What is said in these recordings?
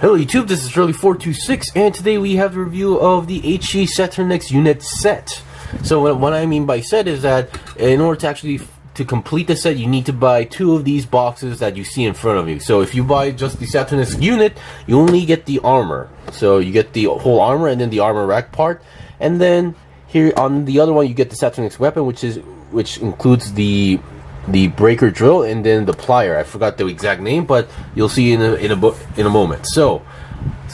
Hello YouTube, this is Shirley426, and today we have the review of the HG Saturnix Unit Set. So what I mean by set is that in order to actually complete the set, you need to buy 2 of these boxes that you see in front of you. So if you buy just the Saturnix unit, you only get the armor. So you get the whole armor and then the armor rack part, and then here on the other one you get the Saturnix weapon, which includes the breaker drill and then the plier. I forgot the exact name, but you'll see in a moment. So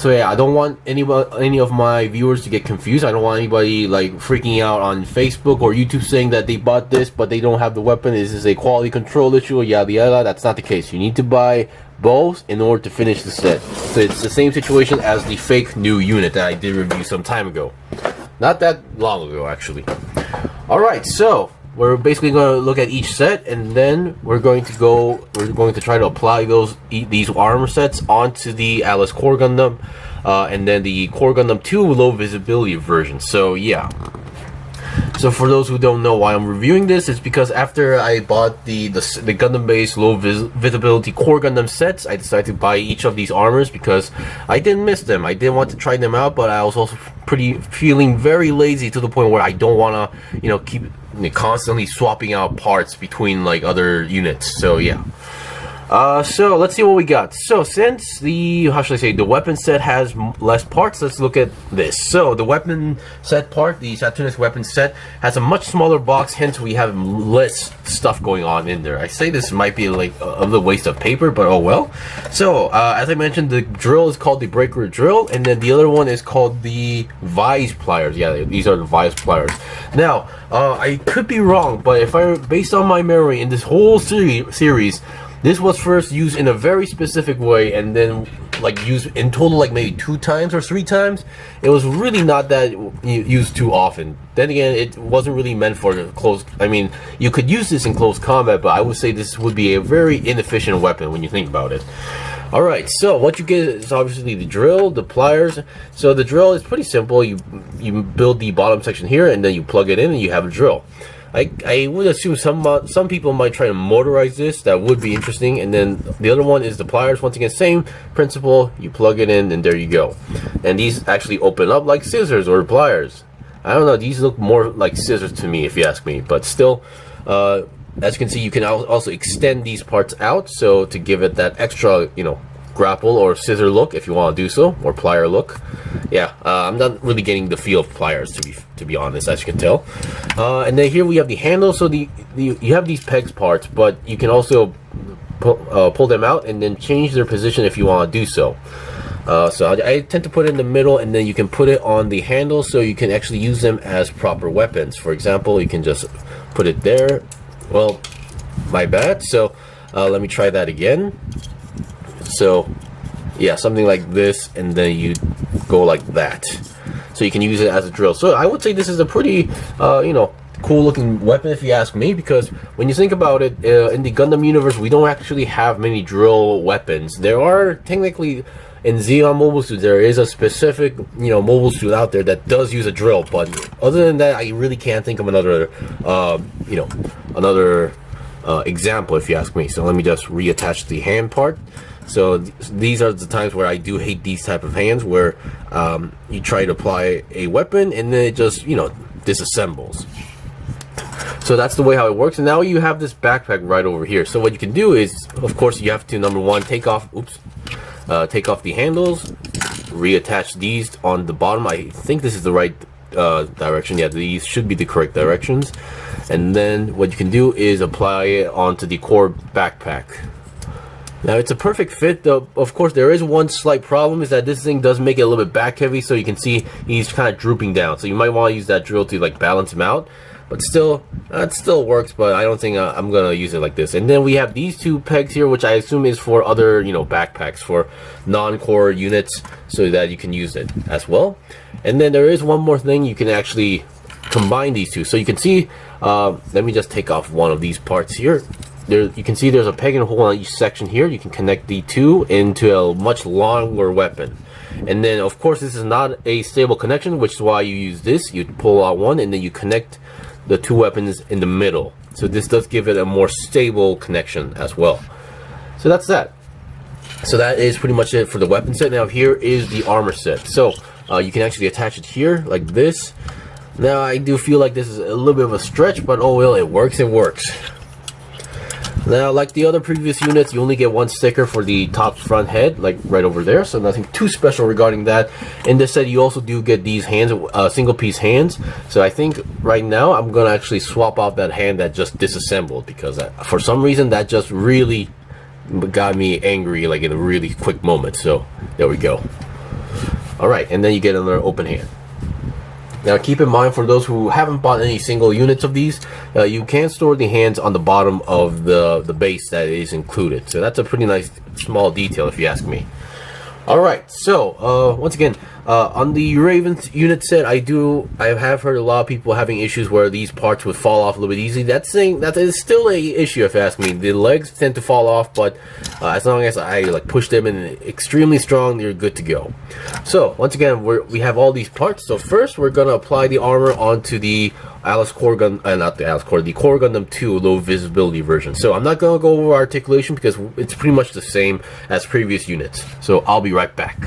yeah, I don't want any of my viewers to get confused. I don't want anybody like freaking out on Facebook or YouTube saying that they bought this but they don't have the weapon. Is this a quality control issue or yada yada? That's not the case. You need to buy both in order to finish the set. So it's the same situation as the fake new unit that I did review some time ago. Not that long ago, actually. Alright, so we're basically going to look at each set, and then we're going to try to apply these armor sets onto the Alus Core Gundam, and then the Core Gundam 2 low visibility version. So yeah. So for those who don't know why I'm reviewing this, it's because after I bought the Gundam based low visibility Core Gundam sets, I decided to buy each of these armors because I didn't miss them. I didn't want to try them out, but I was also feeling very lazy to the point where I don't want to, keep constantly swapping out parts between like other units. So yeah. So let's see what we got. So since the weapon set has less parts, let's look at this. So the weapon set part, the Saturnix weapon set, has a much smaller box, hence we have less stuff going on in there. I say this might be like a little waste of paper, but oh well. So as I mentioned, the drill is called the breaker drill, and then the other one is called the Vise Pliers. Yeah, these are the Vise Pliers. Now I could be wrong, but based on my memory, in this whole series, this was first used in a very specific way, and then like used in total like maybe 2 times or 3 times. It was really not that used too often. Then again, it wasn't really meant for close. I mean, you could use this in close combat, but I would say this would be a very inefficient weapon when you think about it. Alright, so what you get is obviously the drill, the pliers. So the drill is pretty simple. You build the bottom section here, and then you plug it in, and you have a drill. I would assume some people might try to motorize this. That would be interesting. And then the other one is the pliers. Once again, same principle. You plug it in, and there you go. And these actually open up like scissors or pliers. I don't know. These look more like scissors to me, if you ask me. But still, as you can see, you can also extend these parts out, so to give it that extra, grapple or scissor look, if you want to do so, or plier look. Yeah, I'm not really getting the feel of pliers, to be honest, as you can tell. And then here we have the handle. So you have these pegs parts, but you can also pull them out and then change their position if you want to do so. So I tend to put it in the middle, and then you can put it on the handle so you can actually use them as proper weapons. For example, you can just put it there. Well, my bad. So let me try that again. So yeah, something like this, and then you go like that, so you can use it as a drill. So I would say this is a pretty cool looking weapon, if you ask me, because when you think about it, in the Gundam universe, we don't actually have many drill weapons. There are technically in Zeon Mobile Suit, there is a specific mobile suit out there that does use a drill, but other than that, I really can't think of another example, if you ask me. So let me just reattach the hand part. So these are the times where I do hate these type of hands, where you try to apply a weapon and then it just disassembles. So that's the way how it works. And now you have this backpack right over here. So what you can do is, of course, you have to, number one, take off the handles, reattach these on the bottom. I think this is the right direction. Yeah, these should be the correct directions. And then what you can do is apply it onto the core backpack. Now it's a perfect fit, though. Of course, there is one slight problem, is that this thing does make it a little bit back heavy, so you can see he's kind of drooping down. So you might want to use that drill to like balance him out. But still, it still works, but I don't think I'm gonna use it like this. And then we have these 2 pegs here, which I assume is for other backpacks for non-core units, so that you can use it as well. And then there is one more thing, you can actually combine these 2. So you can see, let me just take off one of these parts here. You can see there's a peg and a hole on each section here. You can connect the 2 into a much longer weapon. And then of course this is not a stable connection, which is why you use this. You pull out one, and then you connect the 2 weapons in the middle. So this does give it a more stable connection as well. So that's that. So that is pretty much it for the weapon set. Now here is the armor set. So you can actually attach it here like this. Now I do feel like this is a little bit of a stretch, but oh well, it works. Now, like the other previous units, you only get one sticker for the top front head, like right over there, so nothing too special regarding that. In this set, you also do get these hands, single piece hands. So I think right now I'm gonna actually swap out that hand that just disassembled, because for some reason that just really got me angry, like in a really quick moment. So there we go. All right, and then you get another open hand. Now keep in mind, for those who haven't bought any single units of these, you can store the hands on the bottom of the base that is included. So that's a pretty nice small detail if you ask me. Alright, so once again, on the Uraven unit set, I have heard a lot of people having issues where these parts would fall off a little bit easily. That is still a issue if you ask me. The legs tend to fall off, but as long as I like push them in extremely strong, you're good to go. So once again, we have all these parts. So first, we're gonna apply the armor onto the the Core Gundam 2 low visibility version. So I'm not gonna go over articulation because it's pretty much the same as previous units. So I'll be right back.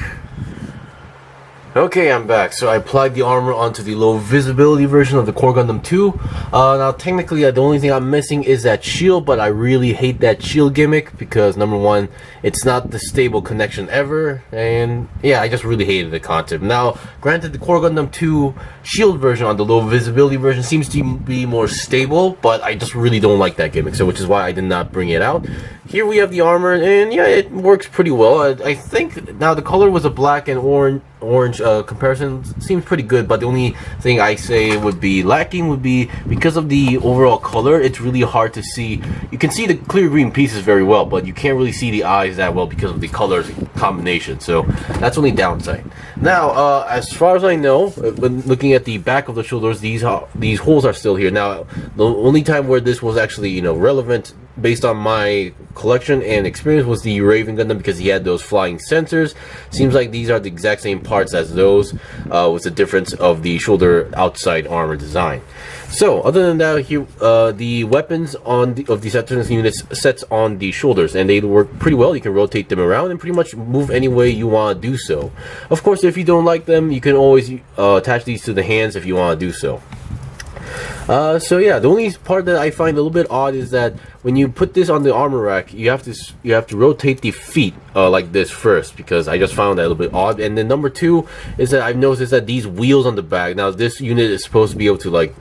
Okay, I'm back. So I applied the armor onto the low visibility version of the Core Gundam 2. Now technically the only thing I'm missing is that shield, but I really hate that shield gimmick because number one, it's not the stable connection ever, and yeah, I just really hated the concept. Now granted, the Core Gundam 2 shield version on the low visibility version seems to be more stable, but I just really don't like that gimmick, so which is why I did not bring it out. Here we have the armor, and yeah, it works pretty well. I think now the color was a black and orange comparison seems pretty good, but the only thing I say would be lacking would be because of the overall color. It's really hard to see. You can see the clear green pieces very well, but you can't really see the eyes that well because of the colors combination. So that's only downside. Now, as far as I know, when looking at the back of the shoulders, these holes are still here. Now, the only time where this was actually relevant based on my collection and experience was the Uraven Gundam, because he had those flying sensors. Seems like these are the exact same parts as those, with the difference of the shoulder outside armor design. So other than that, here the weapons of the Saturnix units sets on the shoulders, and they work pretty well. You can rotate them around and pretty much move any way you want to do so. Of course, if you don't like them, you can always attach these to the hands if you want to do so. So yeah, the only part that I find a little bit odd is that when you put this on the armor rack, you have to rotate the feet like this first, because I just found that a little bit odd. And then number two is that I've noticed that these wheels on the back, now this unit is supposed to be able to like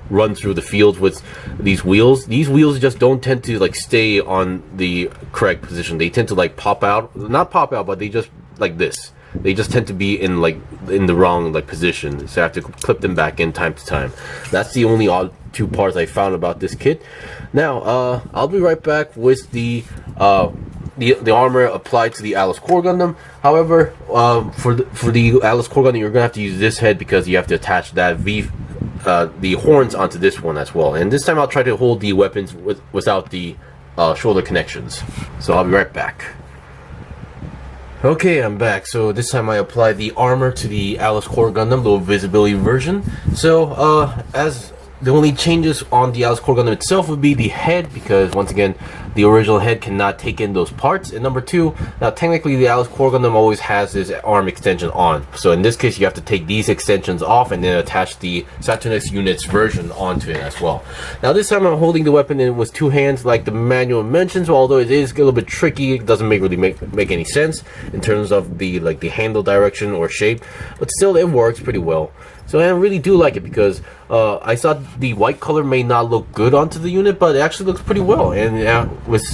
run through the fields with these wheels. These wheels just don't tend to like stay on the correct position. They tend to like pop out, not pop out, but they just like this. They just tend to be in the wrong position, so I have to clip them back in time to time. That's the only odd two parts I found about this kit. Now I'll be right back with the armor applied to the Alus Core Gundam. However, for the Alus Core Gundam, you're gonna have to use this head because you have to attach that the horns onto this one as well. And this time I'll try to hold the weapons without the shoulder connections. So I'll be right back. Okay, I'm back. So this time I applied the armor to the Alus Core Gundam low visibility version. So as the only changes on the Alus Core Gundam itself would be the head, because once again the original head cannot take in those parts. And number two, now technically the Alus Core Gundam always has this arm extension on, so in this case you have to take these extensions off and then attach the Saturnix units version onto it as well. Now this time I'm holding the weapon in with two hands like the manual mentions, although it is a little bit tricky. It doesn't really make any sense in terms of the handle direction or shape, but still it works pretty well. So I really do like it because I thought the white color may not look good onto the unit, but it actually looks pretty well. And with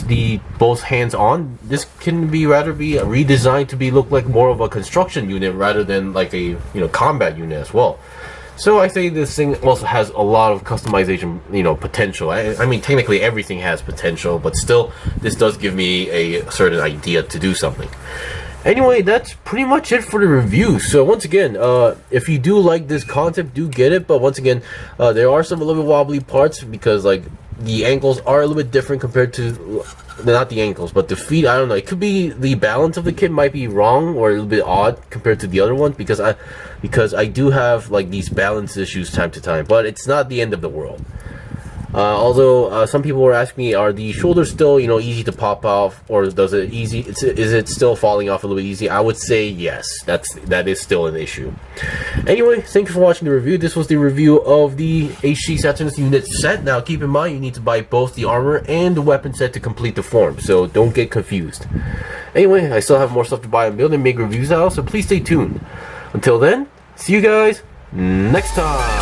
both hands on, this can be redesigned to look like more of a construction unit rather than like a combat unit as well. So I think this thing also has a lot of customization potential. I mean technically everything has potential, but still this does give me a certain idea to do something. Anyway, that's pretty much it for the review. So once again, if you do like this concept, do get it. But once again, there are some a little bit wobbly parts because the ankles are a little bit different compared to, not the ankles, but the feet. I don't know. It could be the balance of the kit might be wrong or a little bit odd compared to the other ones, because I do have these balance issues time to time. But it's not the end of the world. Although some people were asking me, are the shoulders still, easy to pop off, or is it still falling off a little bit easy? I would say yes. That is still an issue. Anyway, thank you for watching the review. This was the review of the HG Saturnix Unit Set. Now, keep in mind, you need to buy both the armor and the weapon set to complete the form, so don't get confused. Anyway, I still have more stuff to buy and build and make reviews out, so please stay tuned. Until then, see you guys next time.